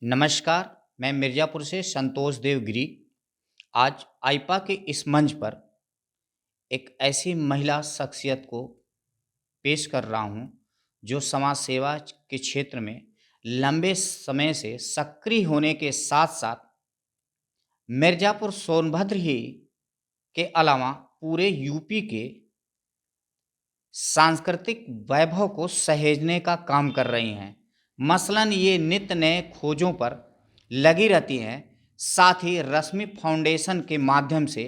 नमस्कार, मैं मिर्ज़ापुर से संतोष देव गिरी। आज आइपा के इस मंच पर एक ऐसी महिला शख्सियत को पेश कर रहा हूँ, जो समाज सेवा के क्षेत्र में लंबे समय से सक्रिय होने के साथ-साथ मिर्ज़ापुर सोनभद्र ही के अलावा पूरे यूपी के सांस्कृतिक वैभव को सहेजने का काम कर रही हैं। मसलन ये नित्य नए खोजों पर लगी रहती हैं, साथ ही रश्मि फाउंडेशन के माध्यम से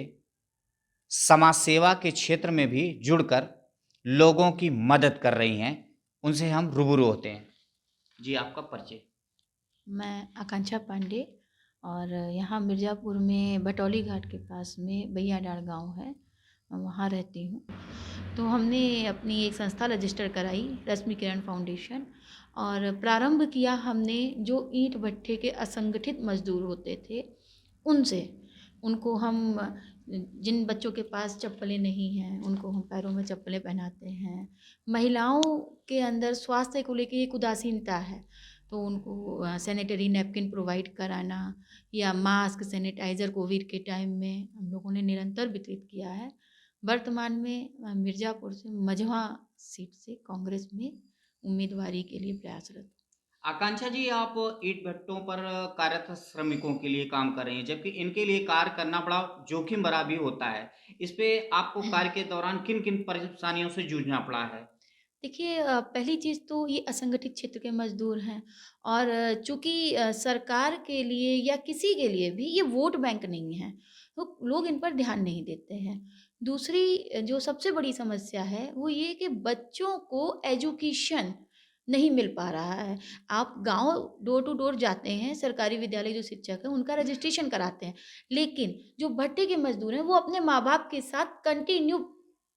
समाज सेवा के क्षेत्र में भी जुड़कर लोगों की मदद कर रही हैं। उनसे हम रूबरू होते हैं। जी, आपका परिचय। मैं आकांक्षा पांडे और यहाँ मिर्ज़ापुर में बटौली घाट के पास में भैयाडार गांव है, मैं वहाँ रहती हूँ। तो हमने अपनी एक संस्था रजिस्टर कराई, रश्मि किरण फाउंडेशन, और प्रारंभ किया हमने जो ईंट भट्ठे के असंगठित मजदूर होते थे उनसे। उनको हम, जिन बच्चों के पास चप्पलें नहीं हैं उनको हम पैरों में चप्पलें पहनाते हैं। महिलाओं के अंदर स्वास्थ्य को लेके एक उदासीनता है, तो उनको सैनिटरी नैपकिन प्रोवाइड कराना या मास्क, सैनिटाइज़र कोविड के टाइम में हम लोगों ने निरंतर वितरित किया है। वर्तमान में मिर्ज़ापुर से मझवा सीट से कांग्रेस में उम्मीदवारी के लिए प्रयासरत हूँ। आकांक्षा जी, आप ईंट भट्टों पर कार्यरत श्रमिकों के लिए काम कर रही हैं, जबकि इनके लिए कार्य करना बड़ा जोखिम भरा भी होता है। इस पे आपको कार्य के दौरान किन-किन परेशानियों से जूझना पड़ा है? देखिए, पहली चीज़ तो ये असंगठित क्षेत्र के मज़दूर हैं, और चूँकि सरकार के लिए या किसी के लिए भी ये वोट बैंक नहीं है, तो लोग इन पर ध्यान नहीं देते हैं। दूसरी जो सबसे बड़ी समस्या है वो ये कि बच्चों को एजुकेशन नहीं मिल पा रहा है। आप गाँव डोर टू डोर जाते हैं, सरकारी विद्यालय जो शिक्षक हैं उनका रजिस्ट्रेशन कराते हैं, लेकिन जो भट्टे के मज़दूर हैं वो अपने माँ-बाप के साथ कंटिन्यू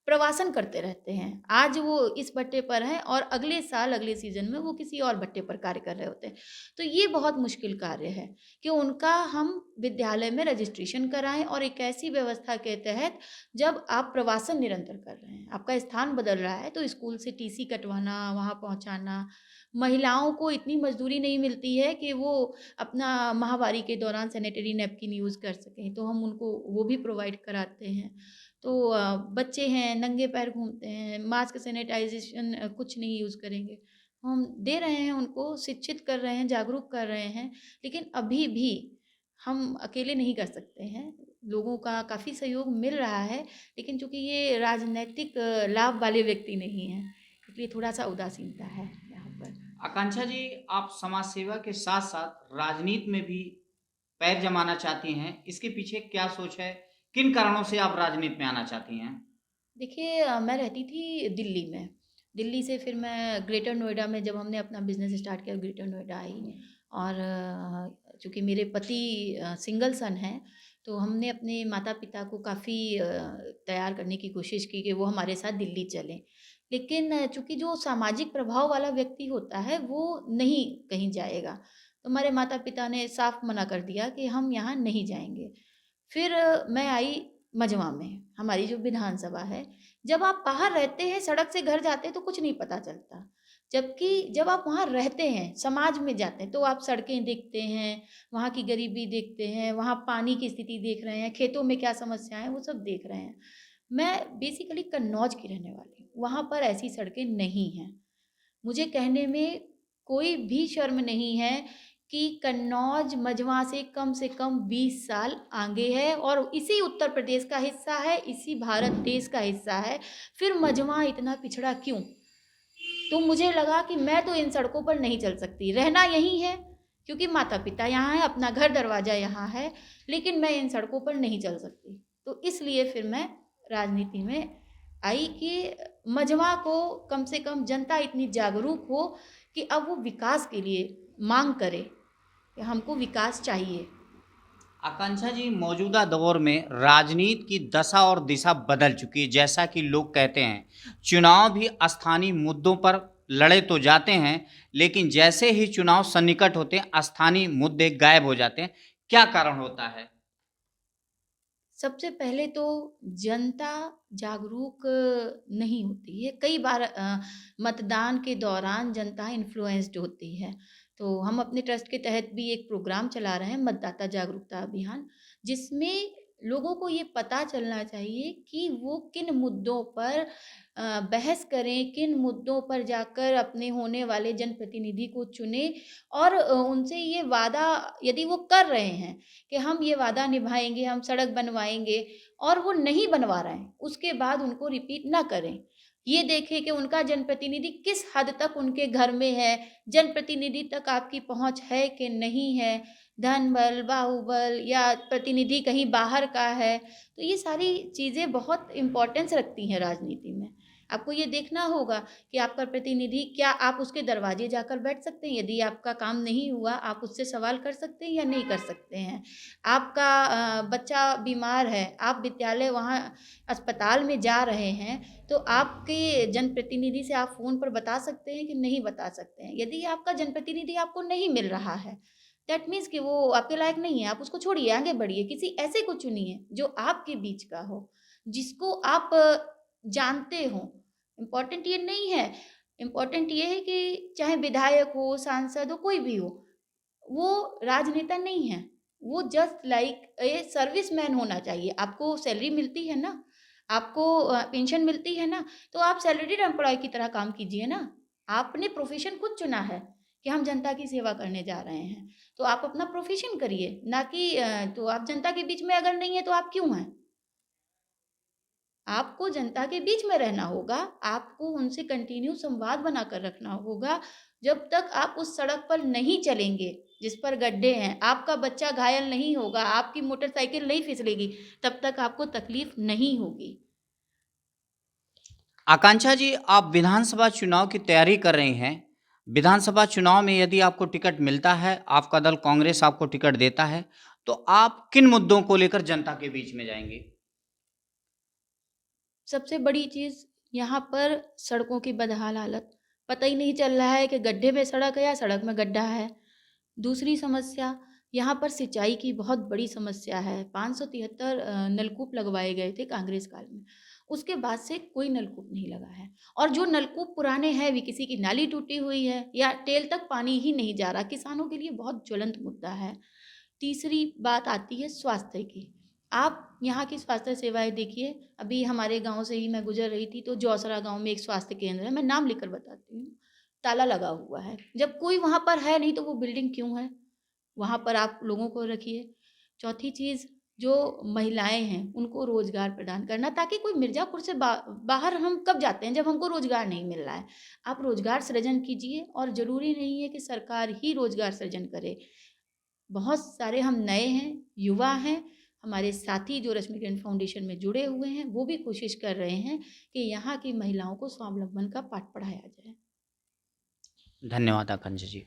प्रवासन करते रहते हैं। आज वो इस भट्टे पर हैं और अगले साल, अगले सीज़न में वो किसी और भट्टे पर कार्य कर रहे होते हैं। तो ये बहुत मुश्किल कार्य है कि उनका हम विद्यालय में रजिस्ट्रेशन कराएँ, और एक ऐसी व्यवस्था के तहत जब आप प्रवासन निरंतर कर रहे हैं, आपका स्थान बदल रहा है, तो स्कूल से टीसी कटवाना, वहाँ पहुँचाना। महिलाओं को इतनी मज़दूरी नहीं मिलती है कि वो अपना माहवारी के दौरान सैनिटरी नैपकिन यूज़ कर सकें, तो हम उनको वो भी प्रोवाइड कराते हैं। तो बच्चे हैं, नंगे पैर घूमते हैं, मास्क, सैनिटाइज़ेशन कुछ नहीं यूज़ करेंगे। हम दे रहे हैं उनको, शिक्षित कर रहे हैं, जागरूक कर रहे हैं, लेकिन अभी भी हम अकेले नहीं कर सकते हैं। लोगों का काफ़ी सहयोग मिल रहा है, लेकिन चूँकि ये राजनैतिक लाभ वाले व्यक्ति नहीं हैं, इसलिए थोड़ा-सा उदासीनता है यहाँ पर। आकांक्षा जी, आप समाज सेवा के साथ-साथ राजनीति में भी पैर जमाना चाहती हैं। इसके पीछे क्या सोच है? किन कारणों से आप राजनीति में आना चाहती हैं? देखिए, मैं रहती थी दिल्ली में। दिल्ली से फिर मैं ग्रेटर नोएडा में, जब हमने अपना बिज़नेस स्टार्ट किया, ग्रेटर नोएडा आई। और चूँकि मेरे पति सिंगल सन हैं, तो हमने अपने माता-पिता को काफ़ी तैयार करने की कोशिश की कि वो हमारे साथ दिल्ली चलें। लेकिन चूँकि जो सामाजिक प्रभाव वाला व्यक्ति होता है, वो नहीं कहीं जाएगा। तो हमारे माता-पिता ने साफ मना कर दिया कि हम यहाँ नहीं जाएँगे। फिर मैं आई मझवा में, हमारी जो विधानसभा है। जब आप बाहर रहते हैं, सड़क से घर जाते हैं तो कुछ नहीं पता चलता। जबकि जब आप वहाँ रहते हैं, समाज में जाते हैं, तो आप सड़कें देखते हैं, वहाँ की गरीबी देखते हैं, वहाँ पानी की स्थिति देख रहे हैं, खेतों में क्या समस्याएँ हैं, वो सब देख रहे हैं। मैं बेसिकली कन्नौज की रहने वाली हूँ, वहाँ पर ऐसी सड़कें नहीं हैं। मुझे कहने में कोई भी शर्म नहीं है कि कन्नौज मझवा से कम 20 साल आगे है, और इसी उत्तर प्रदेश का हिस्सा है, इसी भारत देश का हिस्सा है। फिर मझवा इतना पिछड़ा क्यों? तो मुझे लगा कि मैं तो इन सड़कों पर नहीं चल सकती। रहना यहीं है, क्योंकि माता-पिता यहाँ हैं, अपना घर-दरवाज़ा यहाँ है, लेकिन मैं इन सड़कों पर नहीं चल सकती। तो इसलिए फिर मैं राजनीति में आई कि मझवा को कम से कम जनता इतनी जागरूक हो कि अब वो विकास के लिए माँग करे कि हमको विकास चाहिए। आकांक्षा जी, मौजूदा दौर में राजनीति की दशा और दिशा बदल चुकी है। जैसा कि लोग कहते हैं, चुनाव भी स्थानीय मुद्दों पर लड़े तो जाते हैं, लेकिन जैसे ही चुनाव सन्निकट होते हैं, स्थानीय मुद्दे गायब हो जाते हैं। क्या कारण होता है? सबसे पहले तो जनता जागरूक नहीं होती है। कई बार मतदान के दौरान जनता इन्फ्लुएंस्ड होती है। तो हम अपने ट्रस्ट के तहत भी एक प्रोग्राम चला रहे हैं, मतदाता जागरूकता अभियान, जिसमें लोगों को ये पता चलना चाहिए कि वो किन मुद्दों पर बहस करें, किन मुद्दों पर जाकर अपने होने वाले जनप्रतिनिधि को चुनें और उनसे ये वादा यदि वो कर रहे हैं कि हम ये वादा निभाएँगे, हम सड़क बनवाएँगे और वो नहीं बनवा रहे हैं, उसके बाद उनको रिपीट ना करें। ये देखें कि उनका जनप्रतिनिधि किस हद तक उनके घर में है, जनप्रतिनिधि तक आपकी पहुँच है कि नहीं है, धन बल, बाहुबल या प्रतिनिधि कहीं बाहर का है। तो ये सारी चीज़ें बहुत इम्पोर्टेंस रखती हैं राजनीति में। आपको ये देखना होगा कि आपका प्रतिनिधि क्या आप उसके दरवाजे जाकर बैठ सकते हैं? यदि आपका काम नहीं हुआ, आप उससे सवाल कर सकते हैं या नहीं कर सकते हैं? आपका बच्चा बीमार है, आप विद्यालय वहाँ अस्पताल में जा रहे हैं, तो आपके जनप्रतिनिधि से आप फ़ोन पर बता सकते हैं कि नहीं बता सकते हैं? यदि आपका जनप्रतिनिधि आपको नहीं मिल रहा है, दैट मीन्स कि वो आपके लायक नहीं है, आप उसको छोड़िए, आगे बढ़िए, किसी ऐसे को चुनिए जो आपके बीच का हो, जिसको आप जानते हो। इम्पोर्टेंट ये नहीं है, इम्पोर्टेंट ये है कि चाहे विधायक हो, सांसद हो, कोई भी हो, वो राजनेता नहीं है, वो जस्ट लाइक ए सर्विसमैन होना चाहिए। आपको सैलरी मिलती है ना, आपको पेंशन मिलती है ना, तो आप सैलरीड एम्प्लॉयी की तरह काम कीजिए ना। आपने प्रोफ़ेशन खुद चुना है कि हम जनता की सेवा करने जा रहे हैं, तो आप अपना प्रोफ़ेशन करिए, ना कि तो आप जनता के बीच में अगर नहीं है, तो आप क्यों हैं? आपको जनता के बीच में रहना होगा, आपको उनसे कंटिन्यू संवाद बनाकर रखना होगा। जब तक आप उस सड़क पर नहीं चलेंगे, जिस पर गड्ढे हैं, आपका बच्चा घायल नहीं होगा, आपकी मोटरसाइकिल नहीं फिसलेगी, तब तक आपको तकलीफ नहीं होगी। आकांक्षा जी, आप विधानसभा चुनाव की तैयारी कर रही हैं। विधानसभा चुनाव में यदि आपको टिकट मिलता है, आपका दल कांग्रेस आपको टिकट देता है, तो आप किन मुद्दों को लेकर जनता के बीच में जाएँगे? सबसे बड़ी चीज़ यहाँ पर सड़कों की बदहाल हालत। पता ही नहीं चल रहा है कि गड्ढे में सड़क है या सड़क में गड्ढा है। दूसरी समस्या, यहाँ पर सिंचाई की बहुत बड़ी समस्या है। 573 नलकूप लगवाए गए थे कांग्रेस काल में। उसके बाद से कोई नलकूप नहीं लगा है और जो नलकूप पुराने हैं भी किसी की नाली टूटी हुई है या टेल तक पानी ही नहीं जा रहा। किसानों के लिए बहुत ज्वलंत मुद्दा है। तीसरी बात आती है स्वास्थ्य की। आप यहाँ की स्वास्थ्य सेवाएँ देखिए, अभी हमारे गाँव से ही मैं गुज़र रही थी तो जौसरा गाँव में एक स्वास्थ्य केंद्र है, मैं नाम लेकर बताती हूँ, ताला लगा हुआ है। जब कोई वहाँ पर है नहीं तो वो बिल्डिंग क्यों है? वहाँ पर आप लोगों को रखिए। चौथी चीज़, जो महिलाएँ हैं, उनको रोज़गार प्रदान करना ताकि कोई मिर्ज़ापुर से बाहर हम कब जाते हैं जब हमको रोज़गार नहीं मिल रहा है। आप रोज़गार सृजन कीजिए और ज़रूरी नहीं है कि सरकार ही रोज़गार सृजन करे। बहुत सारे हम नए हैं, युवा हैं, हमारे साथी जो रश्मिगंज फाउंडेशन में जुड़े हुए हैं, वो भी कोशिश कर रहे हैं कि यहाँ की महिलाओं को स्वावलंबन का पाठ पढ़ाया जाए। धन्यवाद आकांक्षा जी।